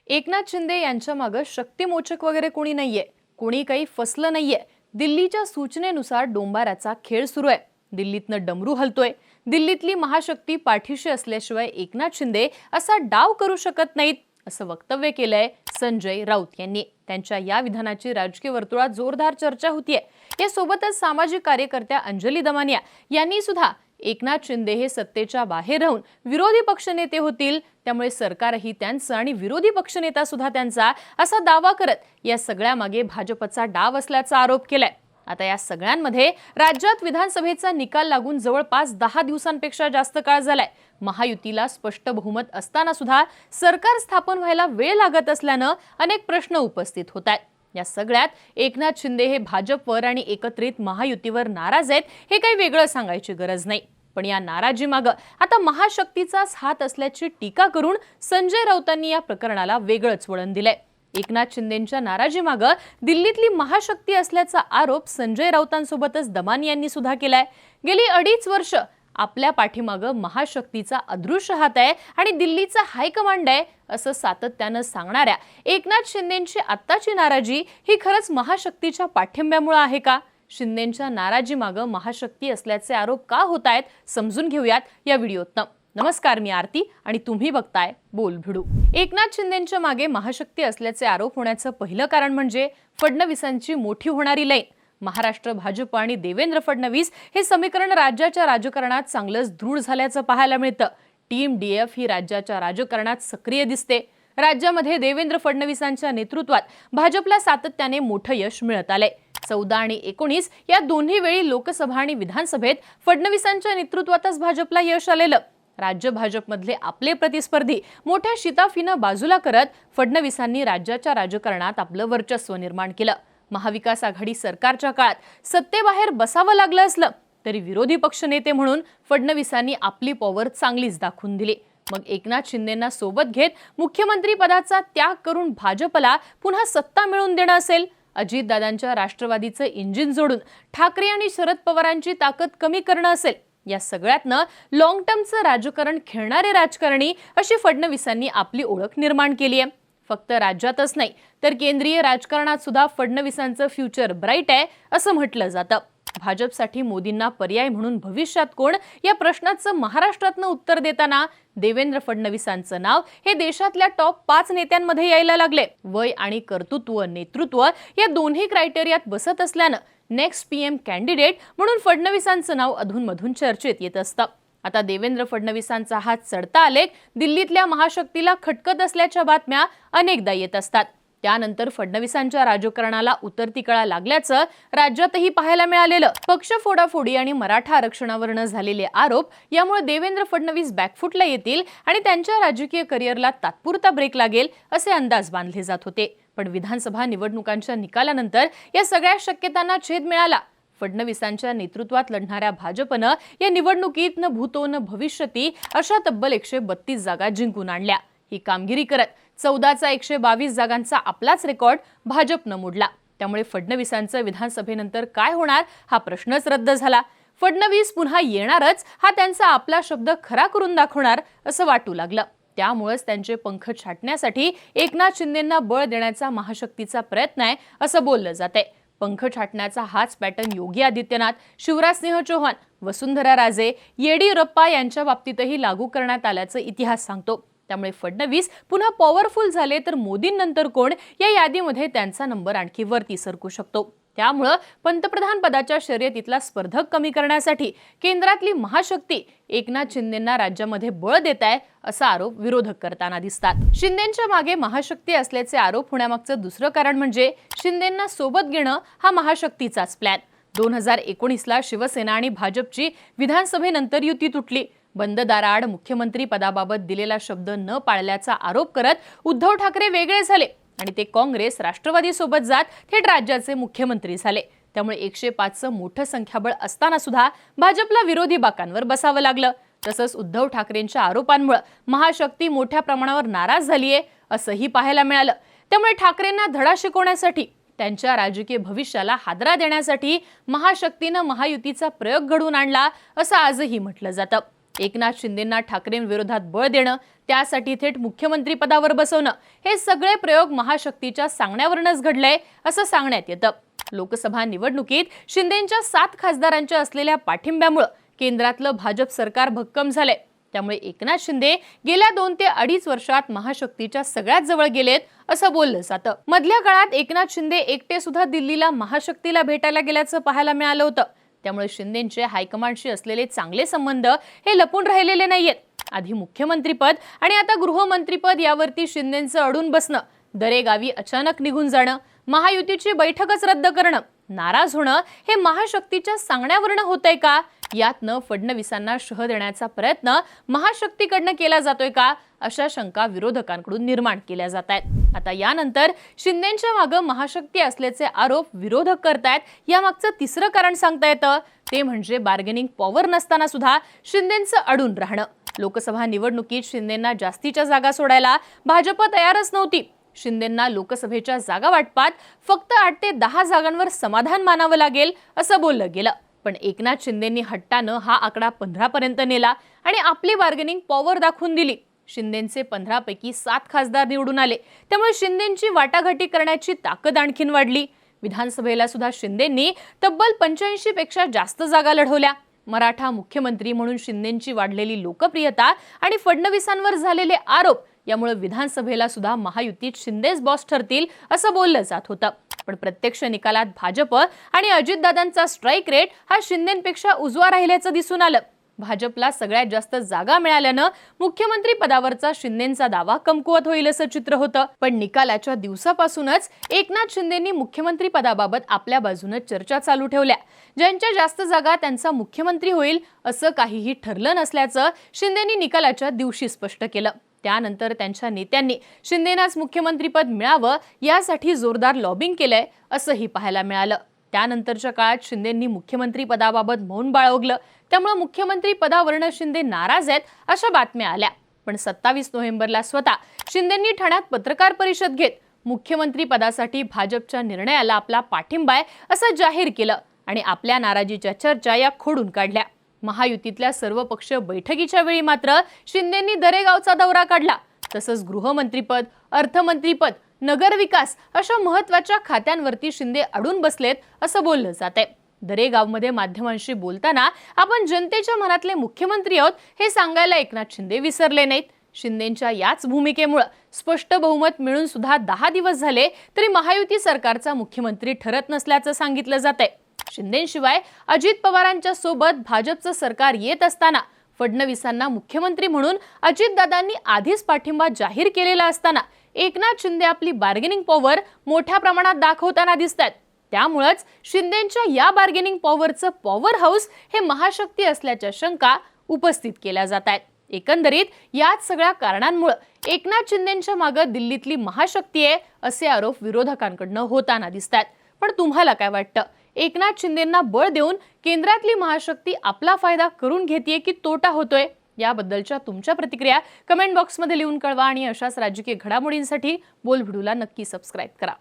एकनाथ शिंदे यांच्या मागे शक्तिमोचक वगैरे कोणी नाहीये, कोणी काही फसलं नाहीये। दिल्लीच्या सूचनेनुसार डोंबाराचा खेळ सुरू आहे। दिल्लीतनं डमरू हलतोय। दिल्लीतली महाशक्ती पाठीशी असल्याशिवाय एकनाथ शिंदे असा डाव करू शकत नाहीत, असं वक्तव्य केलंय संजय राऊत यांनी। त्यांच्या या विधानाची राजकीय वर्तुळात जोरदार चर्चा होतीये। यासोबतच सामाजिक कार्यकर्त्या अंजली दमानिया यांनी सुद्धा एकनाथ शिंदे हे सत्तेच्या बाहेर राहून विरोधी पक्षनेते होतील, त्यामुळे सरकारही त्यांचं आणि विरोधी पक्षनेता सुद्धा त्यांचा असा दावा करत या सगळ्यामागे भाजपचा डाव असल्याचा आरोप केलाय। आता या सगळ्यांमध्ये राज्यात विधानसभेचा निकाल लागून जवळपास 10 दिवसांपेक्षा जास्त काळ झालाय। महायुतीला स्पष्ट बहुमत असताना सुद्धा सरकार स्थापन व्हायला वेळ लागत असल्यानं अनेक प्रश्न उपस्थित होत आहेत। या सगळ्यात एकनाथ शिंदे हे भाजपवर आणि एकत्रित महायुतीवर नाराज आहेत, हे काही वेगळं सांगायची गरज नाही। पण या नाराजीमागे आता महाशक्तीचाच हात असल्याची टीका करून संजय राऊतांनी या प्रकरणाला वेगळंच वळण दिलंय। एकनाथ शिंदेंच्या नाराजीमागे दिल्लीतली महाशक्ती असल्याचा आरोप संजय राऊतांसोबतच दमानिया यांनी सुद्धा केलाय। गेली 2.5 वर्ष आपल्या पाठीमागे महाशक्तीचा अदृश्य हात आहे आणि दिल्लीचा हायकमांड आहे, असं सातत्यानं सांगणाऱ्या एकनाथ शिंदेंची आत्ताची नाराजी ही खरंच महाशक्तीच्या पाठिंब्यामुळे आहे का? शिंदेंच्या नाराजीमागे महाशक्ती असल्याचे आरोप का होत आहेत, समजून घेऊयात या व्हिडिओतनं। नमस्कार, मी आरती आणि तुम्ही बघताय बोलभिडू। एकनाथ शिंदेंच्या मागे महाशक्ती असल्याचे आरोप होण्याचं पहिलं कारण म्हणजे फडणवीसांची मोठी होणारी लाईन। महाराष्ट्र भाजप आणि देवेंद्र फडणवीस हे समीकरण राज्याच्या राजकारणात चांगलंच दृढ झाल्याचं पाहायला मिळतं। टीम डीएफ ही राज्याच्या राजकारणात सक्रिय दिसते। राज्यामध्ये देवेंद्र फडणवीसांच्या नेतृत्वात भाजपला सातत्याने मोठं यश मिळत आलंय। 14 आणि 19 या दोन्ही वेळी लोकसभा आणि विधानसभेत फडणवीसांच्या नेतृत्वातच भाजपला यश आलेलं। राज्य भाजपमधले आपले प्रतिस्पर्धी मोठ्या शिताफीनं बाजूला करत फडणवीसांनी राज्याच्या राजकारणात आपलं वर्चस्व निर्माण केलं। महाविकास आघाडी सरकारच्या काळात सत्तेबाहेर बसावं लागलं असलं तरी विरोधी पक्षनेते म्हणून फडणवीसांनी आपली पॉवर चांगलीच दाखवून दिली। मग एकनाथ शिंदेंना सोबत घेत मुख्यमंत्री पदाचा त्याग करून भाजपला पुन्हा सत्ता मिळवून देणं असेल, अजितदादांच्या राष्ट्रवादीचं इंजिन जोडून ठाकरे आणि शरद पवारांची ताकद कमी करणं असेल, या सगळ्यातनं लॉंग टर्मचं राजकारण खेळणारे राजकारणी अशी फडणवीसांनी आपली ओळख निर्माण केली आहे। फक्त राज्यातच नाही तर केंद्रीय राजकारणात सुद्धा फडणवीसांचं फ्युचर ब्राईट आहे असं म्हटलं जातं। भाजपसाठी मोदींना पर्याय म्हणून भविष्यात कोण या प्रश्नाचं महाराष्ट्रातनं उत्तर देताना देवेंद्र फडणवीसांचं नाव हे देशातल्या टॉप 5 नेत्यांमध्ये यायला लागले। वय आणि कर्तृत्व, नेतृत्व या दोन्ही क्रायटेरियात बसत असल्यानं नेक्स्ट पीएम कॅन्डिडेट म्हणून फडणवीसांचं नाव अधूनमधून चर्चेत येत असतं। आता देवेंद्र फडणवीसांचा हा चढता आलेख दिल्लीतल्या महाशक्तीला खटकत असल्याच्या बातम्या अनेकदा येत असतात। त्यानंतर फडणवीसांच्या राजकारणाला उतरती कळा लागल्याचं राज्यातही पाहायला मिळालेलं। पक्ष फोडाफोडी आणि मराठा आरक्षणावरनं झालेले आरोप यामुळे देवेंद्र फडणवीस बॅकफुटला येतील आणि त्यांच्या राजकीय करिअरला तात्पुरता ब्रेक लागेल असे अंदाज बांधले जात होते। पण विधानसभा निवडणुकांच्या निकालानंतर या सगळ्या शक्यतांना छेद मिळाला। फडणवीसांच्या नेतृत्वात लढणाऱ्या भाजपनं या निवडणुकीत न भूतो न भविष्यती अशा तब्बल 132 जागा जिंकून आणल्या। ही कामगिरी करत 14चा 122 जागांचा आपलाच रेकॉर्ड भाजपनं मोडला। त्यामुळे फडणवीसांचं विधानसभेनंतर काय होणार हा प्रश्नच रद्द झाला। फडणवीस पुन्हा येणारच हा त्यांचा आपला शब्द खरा करून दाखवणार असं वाटू लागलं। त्यामुळेच त्यांचे पंख छाटण्यासाठी एकनाथ शिंदेंना बळ देण्याचा महाशक्तीचा प्रयत्न आहे असं बोललं जातंय। पंख छाटण्याचा हाच पॅटर्न योगी आदित्यनाथ, शिवराजसिंह चौहान, वसुंधरा राजे, येडियुरप्पा यांच्या बाबतीतही लागू करण्यात आल्याचं इतिहास सांगतो। त्यामुळे फडणवीस पुन्हा पॉवरफुल झाले तर मोदींनंतर कोण या यादीमध्ये त्यांचा नंबर आणखी वरती सरकू शकतो। त्यामुळे पंतप्रधान पदाच्या शर्यतीतला स्पर्धक कमी करण्यासाठी केंद्रातली महाशक्ती एकनाथ शिंदेंना राज्यामध्ये बळ देत आहे असा आरोप विरोधक करताना दिसतात। शिंदेंच्या मागे महाशक्ती असल्याचे आरोप होण्यामागचं दुसरं कारण म्हणजे शिंदेंना सोबत घेणं हा महाशक्तीचाच प्लॅन। 2019ला शिवसेना आणि भाजपची विधानसभेनंतर युती तुटली। बंद दाराआड मुख्यमंत्री पदाबाबत दिलेला शब्द न पाळल्याचा आरोप करत उद्धव ठाकरे वेगळे झाले आणि ते काँग्रेस राष्ट्रवादी सोबत जात थेट राज्याचे मुख्यमंत्री झाले। त्यामुळे 105चं मोठं संख्याबळ असताना सुद्धा भाजपला विरोधी बाकांवर बसावं लागलं। तसंच उद्धव ठाकरेंच्या आरोपांमुळे महाशक्ती मोठ्या प्रमाणावर नाराज झालीये असंही पाहायला मिळालं। त्यामुळे ठाकरेंना धडा शिकवण्यासाठी, त्यांच्या राजकीय भविष्याला हादरा देण्यासाठी महाशक्तीनं महायुतीचा प्रयोग घडवून आणला असं आजही म्हटलं जातं। एकनाथ शिंदेंना ठाकरेंविरोधात बळ देणं, त्यासाठी थेट मुख्यमंत्री पदावर बसवणं हे सगळे प्रयोग महाशक्तीच्या सांगण्यावरूनच घडलंय असं सांगण्यात येतं. लोकसभा निवडणुकीत शिंदेंच्या 7 खासदारांच्या असलेल्या पाठिंब्यामुळे केंद्रातलं भाजप सरकार भक्कम झालंय. त्यामुळे एकनाथ शिंदे गेल्या 2 ते 2.5 वर्षात महाशक्तीच्या सगळ्यात जवळ गेलेत असं बोललं जातं. मधल्या काळात एकनाथ शिंदे एकटे सुद्धा दिल्लीला महाशक्तीला भेटायला गेल्याचं पाहायला मिळालं होतं. त्यामुळे शिंदेंचे हायकमांडशी असलेले चांगले संबंध हे लपून राहिलेले नाहीयेत. आधी मुख्यमंत्रीपद आणि आता गृहमंत्रीपद यावरती शिंदेंचं अडून बसणं, दरेगावी अचानक निघून जाणं, महायुतीची बैठकच रद्द करणं, नाराज होणं हे महाशक्तीच्या सांगण्यावरून होतंय का? यातनं फडणवीसांना शह देण्याचा प्रयत्न महाशक्तीकडनं केला जातोय का? अशा शंका विरोधकांकडून निर्माण केल्या जात आहेत. आता यानंतर शिंदेंच्या मागे महाशक्ती असल्याचे आरोप विरोधक करतायत. यामागचं तिसरं कारण सांगता येतं ते म्हणजे बार्गेनिंग पॉवर नसताना सुद्धा शिंदेंचं अडून राहणं. लोकसभा निवडणुकीत शिंदेंना जास्तीच्या जागा सोडायला भाजप तयारच नव्हती. शिंदेंना लोकसभेच्या जागा वाटपात फक्त 8 ते 10 जागांवर समाधान मानावं लागेल असं बोललं गेलं. पण एकनाथ शिंदेंनी हट्टानं हा आकडा 15 पर्यंत नेला आणि आपली बार्गेनिंग पॉवर दाखवून दिली. शिंदेंचे 15 पैकी 7 खासदार निवडून आले. त्यामुळे शिंदेंची वाटाघाटी करण्याची ताकद आणखीन वाढली. विधानसभेला सुद्धा शिंदेंनी तब्बल 85 पेक्षा जास्त जागा लढवल्या. मराठा मुख्यमंत्री म्हणून शिंदेंची वाढलेली लोकप्रियता आणि फडणवीसांवर झालेले आरोप यामुळे विधानसभेला सुद्धा महायुतीत शिंदेच बॉस ठरतील असं बोललं जात होतं. पण प्रत्यक्ष निकालात भाजप आणि अजितदादांचा स्ट्राईक रेट हा शिंदेंपेक्षा उजवा राहिल्याचं दिसून आलं. भाजपला सगळ्यात जास्त जागा मिळाल्यानं मुख्यमंत्री पदावरचा शिंदेंचा दावा कमकुवत होईल असं चित्र होतं. पण निकालाच्या दिवसापासूनच एकनाथ शिंदेंनी मुख्यमंत्री पदाबाबत आपल्या बाजूने चर्चा चालू ठेवल्या. ज्यांच्या जास्त जागा त्यांचा मुख्यमंत्री होईल असं काहीही ठरलं नसल्याचं शिंदेंनी निकालाच्या दिवशी स्पष्ट केलं. त्यानंतर त्यांच्या नेत्यांनी शिंदेंनाच मुख्यमंत्रीपद मिळावं यासाठी जोरदार लॉबिंग केलंय असंही पाहायला मिळालं. त्यानंतरच्या काळात शिंदेंनी मुख्यमंत्री पदाबाबत मौन बाळगलं. त्यामुळे मुख्यमंत्री पदावरून शिंदे नाराज आहेत अशा बातम्या आल्या. पण 27 नोव्हेंबरला स्वतः शिंदेंनी ठाण्यात पत्रकार परिषद घेत मुख्यमंत्री पदासाठी भाजपच्या निर्णयाला आपला पाठिंबा आहे असं जाहीर केलं आणि आपल्या नाराजीच्या चर्चा या खोडून काढल्या. महायुतीतल्या सर्व पक्ष बैठकीच्या वेळी मात्र शिंदेंनी दरेगावचा दौरा काढला. तसंच गृहमंत्रीपद, अर्थमंत्रीपद, नगरविकास अशा महत्त्वाच्या खात्यांवरती शिंदे अडून बसलेत असं बोललं जातंय. दरेगावमध्ये माध्यमांशी बोलताना आपण जनतेच्या मनातले मुख्यमंत्री आहोत हे सांगायला एकनाथ शिंदे विसरले नाहीत. शिंदेंच्या याच भूमिकेमुळे स्पष्ट बहुमत मिळून सुद्धा 10 दिवस झाले तरी महायुती सरकारचा मुख्यमंत्री ठरत नसल्याचं सांगितलं जातंय. शिंदेशिवाय अजित पवारांच्या सोबत भाजपचं सरकार येत असताना फडणवीसांना मुख्यमंत्री म्हणून अजितदादांनी आधीच पाठिंबा जाहीर केलेला असताना एकनाथ शिंदे आपली बार्गेनिंग पॉवर मोठ्या प्रमाणात दाखवताना दिसतात. त्यामुळेच शिंदेंच्या या बार्गेनिंग पॉवरचं पॉवर हाऊस हे महाशक्ती असल्याच्या शंका उपस्थित केल्या जात आहेत. एकंदरीत याच सगळ्या कारणांमुळे एकनाथ शिंदेंच्या मागे दिल्लीतली महाशक्ती आहे असे आरोप विरोधकांकडून होताना दिसतात. पण तुम्हाला काय वाटतं? एकनाथ शिंदेंना बळ देऊन केंद्रातली महाशक्ती आपला फायदा करून घेतेय की तोटा होतोय? याबद्दलच्या तुमच्या प्रतिक्रिया कमेंट बॉक्समध्ये लिहून कळवा आणि अशाच राजकीय घडामोडींसाठी बोलबिडूला नक्की सबस्क्राईब करा.